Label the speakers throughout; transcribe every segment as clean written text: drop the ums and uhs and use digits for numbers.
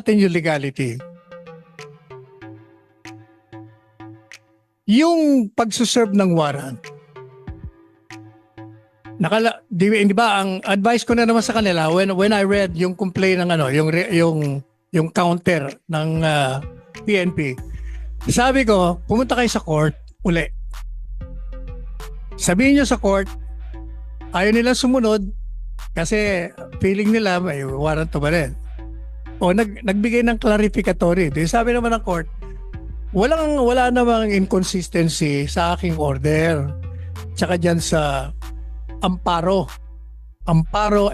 Speaker 1: natin yung legality. Yung pagsuserve ng warrant, di ba ang advice ko na naman sa kanila when I read yung complaint ng yung counter ng PNP, sabi ko, pumunta kayo sa court uli. Sabihin nyo sa court, ayaw nila sumunod kasi feeling nila may warrant to ba rin. O nagbigay ng clarificatory. Sabi naman ng court, wala namang inconsistency sa aking order. Tsaka dyan sa amparo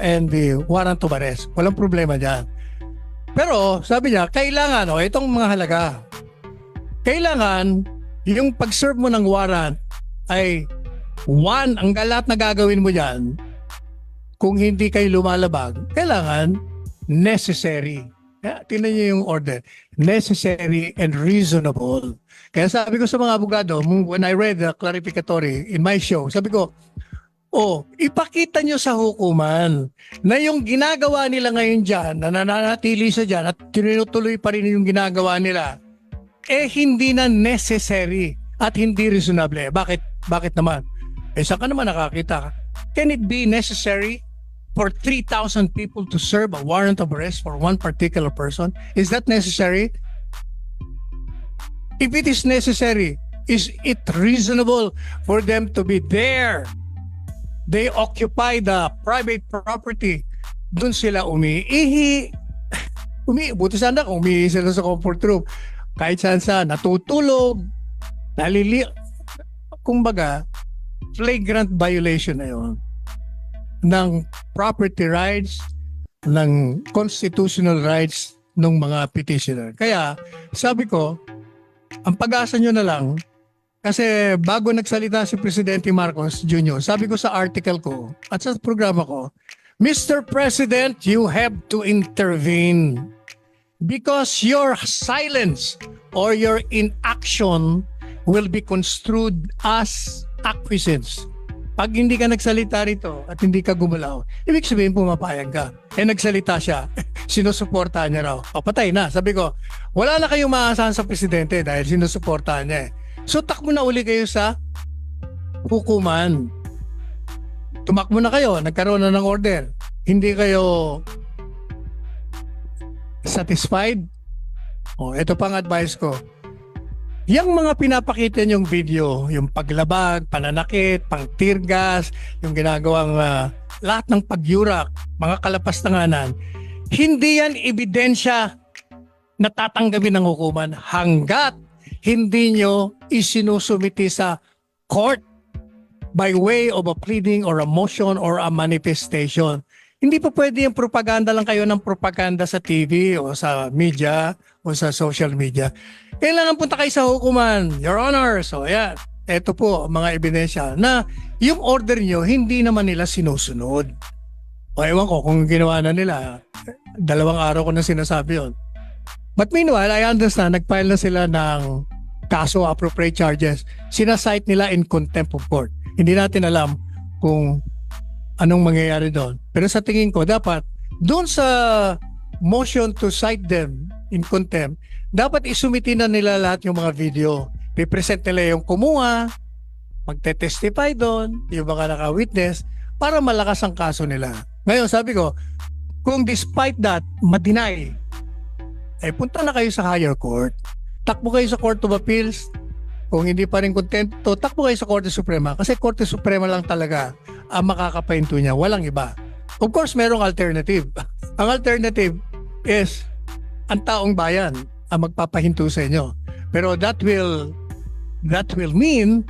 Speaker 1: and the warrant of arrest. Walang problema dyan. Pero sabi niya, kailangan, itong mga halaga, kailangan yung pag-serve mo ng warrant ay ang lahat na gagawin mo dyan, kung hindi kayo lumalabag, kailangan necessary. Kaya tingnan niyo yung order. Necessary and reasonable. Kaya sabi ko sa mga abogado, when I read the clarificatory in my show, sabi ko, ipakita nyo sa hukuman na yung ginagawa nila ngayon dyan, na nananatili sa dyan at tinutuloy pa rin yung ginagawa nila, hindi na necessary at hindi reasonable. Bakit naman? Saan ka naman nakakita? Can it be necessary for 3,000 people to serve a warrant of arrest for one particular person? Is that necessary? If it is necessary, is it reasonable for them to be there? They occupy the private property. Doon sila umiihi. Buti sana kung umiihi sila sa comfort room. Kahit saan natutulog, kumbaga, flagrant violation na yun ng property rights, ng constitutional rights ng mga petitioner. Kaya, sabi ko, ang pag-asa nyo na lang, kasi bago nagsalita si Presidente Marcos Jr., sabi ko sa article ko at sa programa ko, Mr. President, you have to intervene because your silence or your inaction will be construed as acquiescence. Pag hindi ka nagsalita rito at hindi ka gumalaw, ibig sabihin pumapayag ka. Nagsalita siya, sinusuportahan niya raw. Patay na. Sabi ko, wala na kayong maaasahan sa presidente dahil sinusuportahan niya. So takbo na uli kayo sa hukuman. Tumakbo na kayo, nagkaroon na ng order. Hindi kayo satisfied? Ito pang advice ko. Yang mga pinapakita niyong video, yung paglabag, pananakit, pang-teargas, yung ginagawang lahat ng pagyurak, mga kalapastanganan, hindi yan ebidensya na tatanggapin ng hukuman hanggat hindi nyo isinusumiti sa court by way of a pleading or a motion or a manifestation. Hindi pa pwede yung propaganda lang kayo ng propaganda sa TV o sa media o sa social media. Kailangan punta kayo sa hukuman, Your Honor. So ayan, ito po mga ebidensya na yung order nyo hindi naman nila sinusunod. Ewan ko kung ginawa na nila. 2 araw ko na sinasabi yun. But meanwhile, I understand, nag-file na sila ng kaso, appropriate charges. Sinasite nila in contempt of court. Hindi natin alam kung anong mangyayari doon. Pero sa tingin ko, dapat doon sa motion to cite them in contempt, dapat isumiti na nila lahat yung mga video. Pipresent nila yung kumuha, magte-testify doon, yung mga naka-witness, para malakas ang kaso nila. Ngayon, sabi ko, kung despite that, ma-deny, punta na kayo sa higher court. Takbo kayo sa Court of Appeals. Kung hindi pa rin kontento, takbo kayo sa Korte Suprema. Kasi Korte Suprema lang talaga ang makakapahinto niya. Walang iba. Of course, merong alternative. Ang alternative is ang taong bayan ang magpapahinto sa inyo. Pero that will mean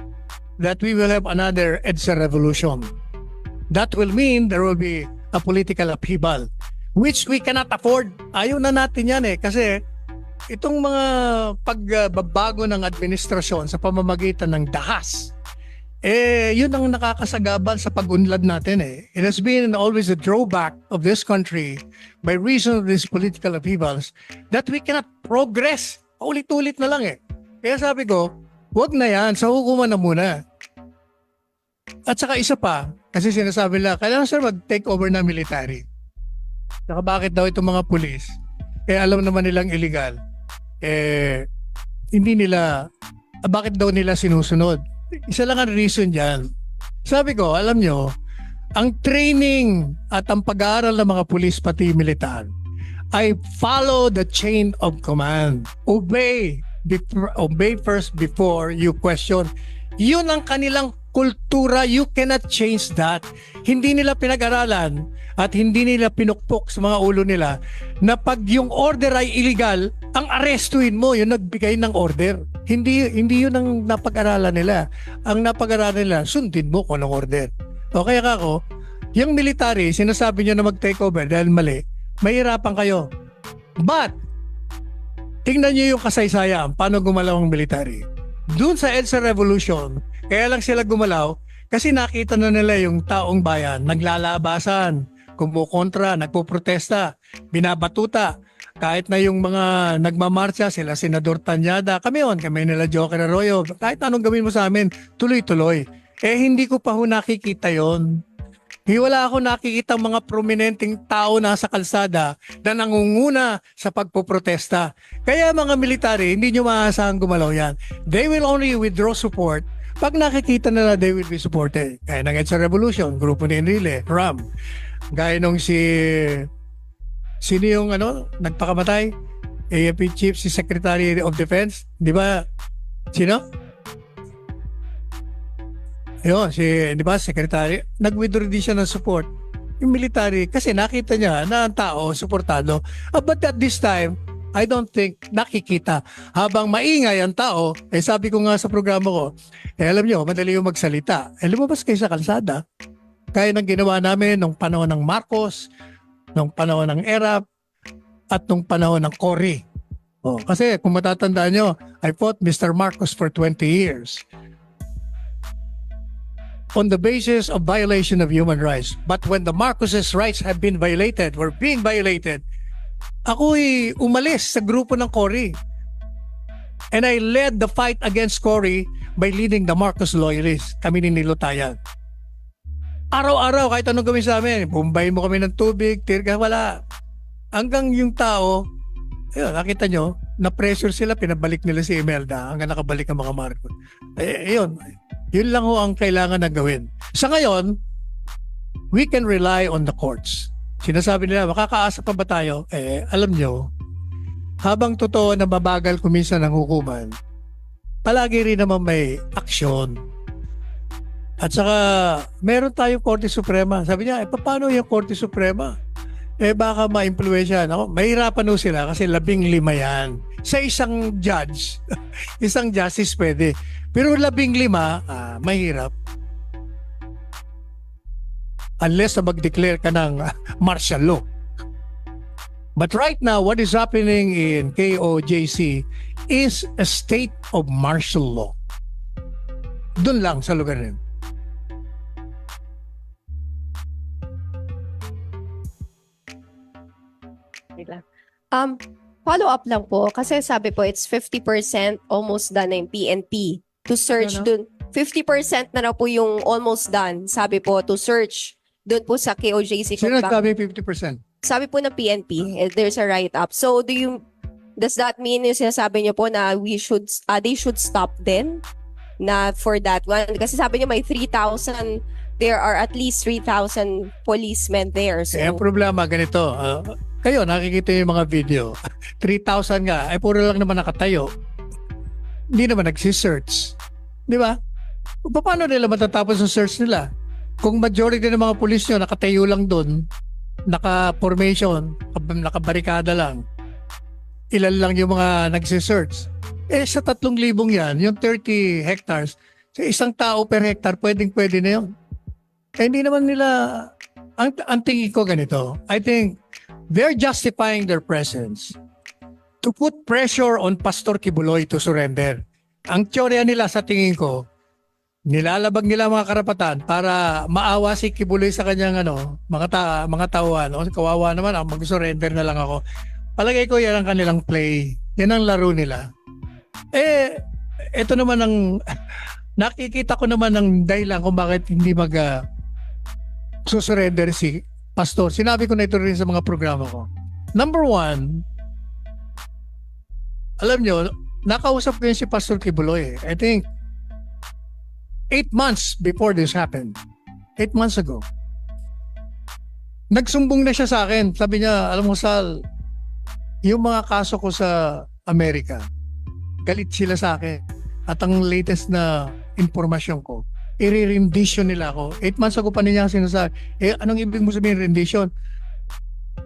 Speaker 1: that we will have another EDSA revolution. That will mean there will be a political upheaval which we cannot afford. Ayaw na natin yan kasi itong mga pagbabago ng administrasyon sa pamamagitan ng dahas, yun ang nakakasagabal sa pag-unlad natin. It has been always a drawback of this country by reason of these political upheavals that we cannot progress. Ulit-ulit na lang Kaya sabi ko, wag na yan, sa hukuman na muna. At saka isa pa, kasi sinasabi nila, kailangan sir mag-take over na military. Saka bakit daw itong mga pulis? alam naman nilang illegal, hindi nila, bakit daw nila sinusunod? Isa lang ang reason dyan. Sabi ko, alam nyo, ang training at ang pag-aaral ng mga pulis pati militar ay follow the chain of command. Obey first before you question. Yun ang kanilang kultura. You cannot change that. Hindi nila pinag-aralan at hindi nila pinukpok sa mga ulo nila na pag yung order ay illegal, ang arestuin mo, yung nagbigay ng order. Hindi yun ang napag-aralan nila. Ang napag-aralan nila, sundin mo kung anong order. O kaya kako, yung military, sinasabi nyo na mag-take over dahil mali, mahirapan kayo. But, tingnan nyo yung kasaysayan, paano gumalaw ang military. Doon sa EDSA Revolution, kaya lang sila gumalaw kasi nakita na nila yung taong bayan, naglalabasan, kumukontra, nagpoprotesta, binabatuta. Kahit na yung mga nagmamarcha, sila Senador Tanyada, kami nila Joker Arroyo, kahit anong gawin mo sa amin, tuloy-tuloy. Hindi ko pa nakikita yon. Wala ako nakikita mga prominenteng tao na sa kalsada na nangunguna sa pagpoprotesta. Kaya mga military, hindi nyo maaasahan gumalaw yan. They will only withdraw support pag nakikita nila they will be supported. Gaya ng EDSA Revolution, grupo ni Enrile, RAM. Gaya nung sino yung nagpakamatay? AFP Chief, si Secretary of Defense. Di ba? Sino? Ayun, di ba, Secretary, nag-withdraw din siya ng support. Yung military, kasi nakita niya na ang tao, suportado. But at this time, I don't think nakikita. Habang maingay ang tao, sabi ko nga sa programa ko, alam niyo, madali yung magsalita. Lumabas kayo sa kalsada. Kaya ng ginawa namin nung panahon ng Marcos, nung panahon ng ERAP, at nung panahon ng Cory. Kasi kung matatandaan nyo, I fought Mr. Marcos for 20 years. On the basis of violation of human rights. But when the Marcoses' rights have been violated, were being violated, ako'y umalis sa grupo ng Cory. And I led the fight against Cory by leading the Marcos loyalists. Kami ni Nilutayan. Araw-araw, kahit anong gawin sa amin, bumbayin mo kami ng tubig, tirga, wala. Hanggang yung tao, ayun, nakita nyo, na-pressure sila, pinabalik nila si Imelda hanggang nakabalik ang mga Marcos. Yun lang ho ang kailangan na gawin. Sa ngayon, we can rely on the courts. Sinasabi nila, makakaasa pa ba tayo? Alam nyo, habang totoo na mabagal kuminsan ng hukuman, palagi rin naman may aksyon. At saka, meron tayong Korte Suprema. Sabi niya, paano yung Korte Suprema? Baka ma-impluwensya. Mahirapan ho sila kasi 15 yan. Sa isang judge, isang justice pwede. Pero 15, mahirap. Unless na mag-declare ka ng martial law. But right now, what is happening in KOJC is a state of martial law. Doon lang sa lugar rin.
Speaker 2: Follow up lang po kasi sabi po it's 50% almost done na yung PNP to search dun. 50% na po yung almost done, sabi po, to search dun po sa KOJC.
Speaker 1: Sino nagsabi 50%?
Speaker 2: Sabi po ng PNP, there's a write-up. So does that mean yung sinasabi niyo po na they should stop then na for that one? Kasi sabi niyo may 3,000, there are at least 3,000 policemen there. So,
Speaker 1: ang problema ganito, kayo nakikita yung mga video, 3,000 nga, puro lang naman nakatayo. Hindi naman nagsi-search. Di ba? Paano nila matatapos ang search nila? Kung majority ng mga pulis nyo nakatayo lang doon, naka-formation, nakabarikada lang, ilan lang yung mga nagsi-search. Sa 3,000 yan, yung 30 hectares, sa isang tao per hectare, pwedeng-pwede na yun. Hindi naman nila, ang tingin ko ganito, I think, they're justifying their presence to put pressure on Pastor Kibuloy to surrender. Ang teorya nila sa tingin ko, nilalabag nila mga karapatan para maawa si Kibuloy sa kanyang mga tauhan. Kawawa naman, mag-surrender na lang ako. Palagay ko yan ang kanilang play. Yan ang laro nila. Ito naman ang nakikita ko naman ng dahilan kung bakit hindi susurrender si Pastor. Sinabi ko na ito rin sa mga programa ko. Number one, Alam nyo, nakausap ko yun si Pastor Kibuloy. I think 8 months before this happened. 8 months ago. Nagsumbong na siya sa akin. Sabi niya, alam mo Sal, yung mga kaso ko sa Amerika, galit sila sa akin. At ang latest na impormasyon ko, i-rendition nila ako. 8 months ago pa niya sinasabi, anong ibig mo sabihin rendition?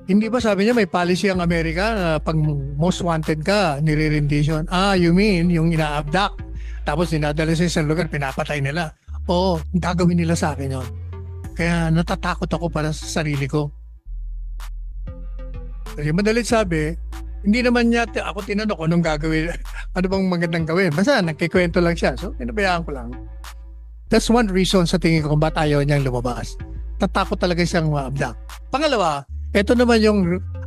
Speaker 1: Hindi ba sabi niya may policy ang Amerika na pag most wanted ka, nire-rendition? You mean yung ina-abduct? Tapos dinadala sa isang lugar, pinapatay nila. Oo, gagawin nila sa akin yun. Kaya natatakot ako para sa sarili ko. Kasi madalit sabi, hindi naman niya ako tinanong kung anong gagawin, ano bang magandang gawin. Basta nagkikwento lang siya. So, pinabayaan ko lang. That's one reason sa tingin ko kung ba't ayaw niyang lumabas. Tatakot talaga siyang ma-abduct. Pangalawa, ito naman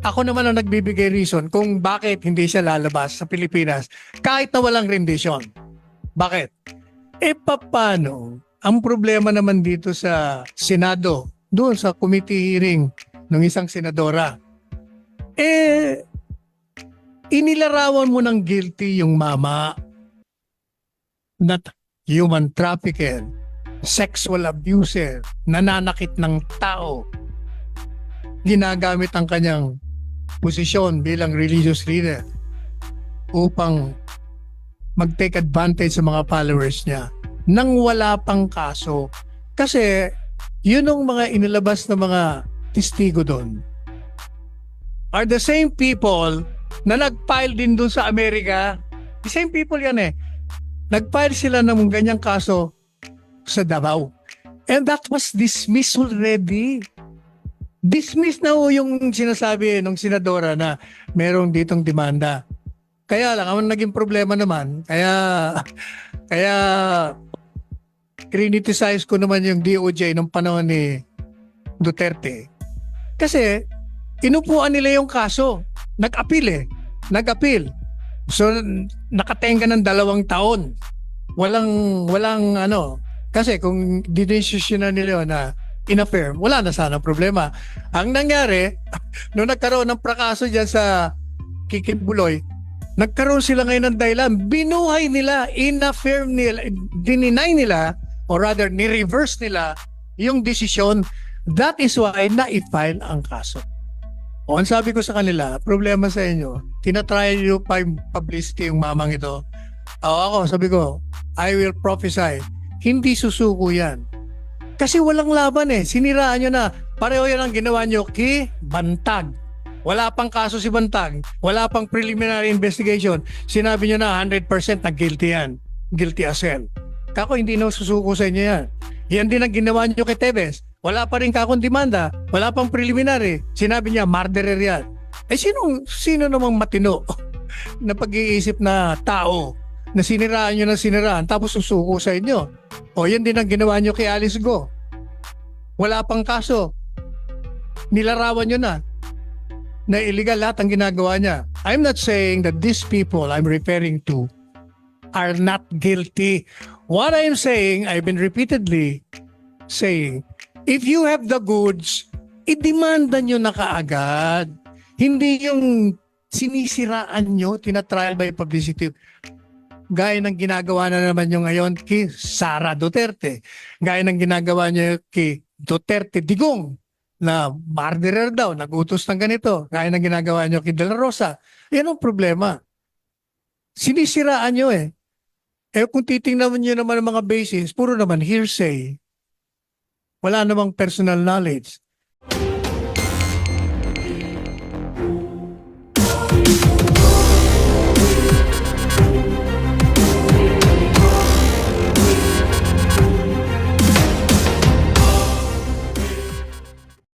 Speaker 1: ako naman ang nagbibigay reason kung bakit hindi siya lalabas sa Pilipinas kahit na walang rendition. Bakit? Paano? Ang problema naman dito sa Senado, doon sa committee hearing ng isang senadora, inilarawan mo ng guilty yung mama, not human trafficker, sexual abuser, nananakit ng tao, ginagamit ang kanyang posisyon bilang religious leader upang mag-take advantage sa mga followers niya nang wala pang kaso. Kasi yun ang mga inilabas na mga testigo doon are the same people na nag-file din doon sa Amerika. The same people yan eh. Nag-file sila ng ganyang kaso sa Davao. And that was dismissed already. Dismissed na yung sinasabi ng senadora na merong ditong demanda. Kaya lang, ang naging problema naman, kaya criticize ko naman yung DOJ nung panahon ni Duterte. Kasi inupuan nila yung kaso. Nag-appeal. So nakatenga ng 2 taon. Walang kasi kung didesisyonan nila na in-affirm, wala na sana problema. Ang nangyari, nung nagkaroon ng prakaso dyan sa Kikibuloy, nagkaroon sila ngayon ng dahilan. Binuhay nila, in-affirm nila, dininay nila, or rather, ni-reverse nila yung desisyon. That is why na-file ang kaso. O, ang sabi ko sa kanila, problema sa inyo, tinatry nyo pa yung publicity yung mamang ito. Ako, sabi ko, I will prophesy, hindi susuko yan. Kasi walang laban eh. Siniraan nyo na. Pareho yan ang ginawa nyo kay Bantag. Wala pang kaso si Bantag. Wala pang preliminary investigation. Sinabi nyo na 100% na guilty yan. Guilty as hell. Kako, hindi na susuko sa inyo yan. Yan din ang ginawa nyo kay Tevez. Wala pa rin kakong demanda. Wala pang preliminary. Sinabi niya, murderer yan. Sino namang matino na pag-iisip na tao na siniraan nyo na siniraan tapos susuko sa inyo? O yan din ang ginawa nyo kay Alice Go. Wala pang kaso. Nilarawan nyo na illegal lahat ang ginagawa niya. I'm not saying that these people I'm referring to are not guilty. What I'm saying, I've been repeatedly saying, if you have the goods, idemanda nyo na kaagad. Hindi yung sinisiraan nyo, tina-trial by publicity. Gaya ng ginagawa na naman nyo ngayon kay Sara Duterte. Gaya ng ginagawa nyo kay Duterte Digong na murderer daw, nagutos ng ganito. Gaya ng ginagawa nyo kay De La Rosa. Yan ang problema. Sinisiraan nyo eh. Kung titingnan nyo naman ang mga basis, puro naman hearsay. Wala namang personal knowledge.